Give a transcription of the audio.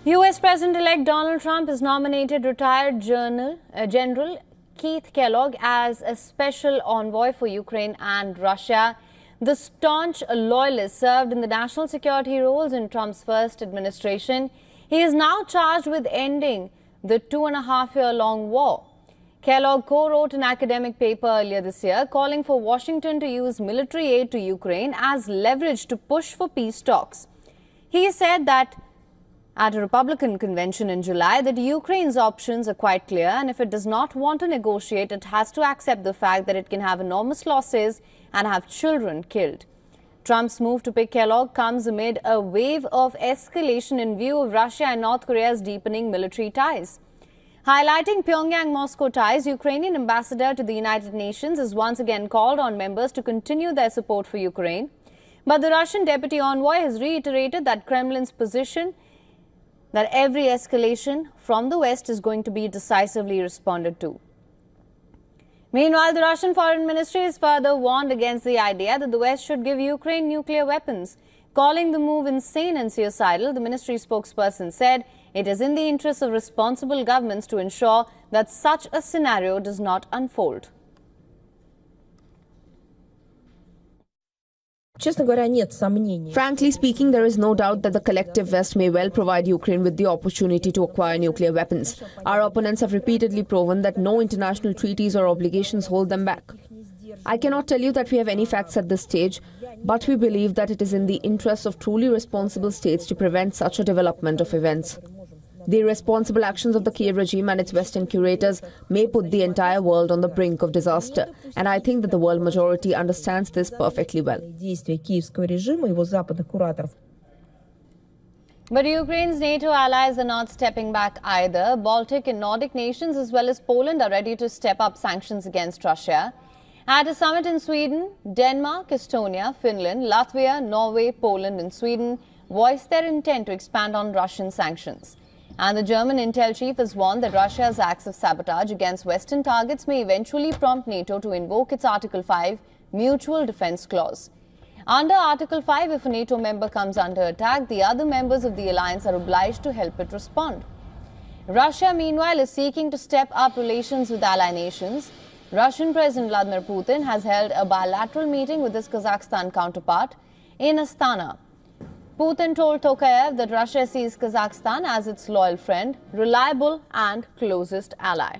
U.S. President-elect Donald Trump has nominated retired General Keith Kellogg as a special envoy for Ukraine and Russia. The staunch loyalist served in the national security roles in Trump's first administration. He is now charged with ending the 2.5-year-long war. Kellogg co-wrote an academic paper earlier this year calling for Washington to use military aid to Ukraine as leverage to push for peace talks. He said that at a Republican convention in July that Ukraine's options are quite clear, and if it does not want to negotiate, it has to accept the fact that it can have enormous losses and have children killed. Trump's move to pick Kellogg comes amid a wave of escalation in view of Russia and North Korea's deepening military ties. Highlighting Pyongyang-Moscow ties, Ukrainian ambassador to the United Nations has once again called on members to continue their support for Ukraine. But the Russian deputy envoy has reiterated that Kremlin's position that every escalation from the West is going to be decisively responded to. Meanwhile, the Russian Foreign Ministry has further warned against the idea that the West should give Ukraine nuclear weapons. Calling the move insane and suicidal, the ministry spokesperson said it is in the interest of responsible governments to ensure that such a scenario does not unfold. Frankly speaking, there is no doubt that the collective West may well provide Ukraine with the opportunity to acquire nuclear weapons. Our opponents have repeatedly proven that no international treaties or obligations hold them back. I cannot tell you that we have any facts at this stage, but we believe that it is in the interest of truly responsible states to prevent such a development of events. The irresponsible actions of the Kiev regime and its Western curators may put the entire world on the brink of disaster, and I think that the world majority understands this perfectly well. But Ukraine's NATO allies are not stepping back either. Baltic and Nordic nations as well as Poland are ready to step up sanctions against Russia. At a summit in Sweden, Denmark, Estonia, Finland, Latvia, Norway, Poland and Sweden voiced their intent to expand on Russian sanctions. And the German intel chief has warned that Russia's acts of sabotage against Western targets may eventually prompt NATO to invoke its Article 5 mutual defense clause. Under Article 5, if a NATO member comes under attack, the other members of the alliance are obliged to help it respond. Russia, meanwhile, is seeking to step up relations with ally nations. Russian President Vladimir Putin has held a bilateral meeting with his Kazakhstan counterpart in Astana. Putin told Tokayev that Russia sees Kazakhstan as its loyal friend, reliable and closest ally.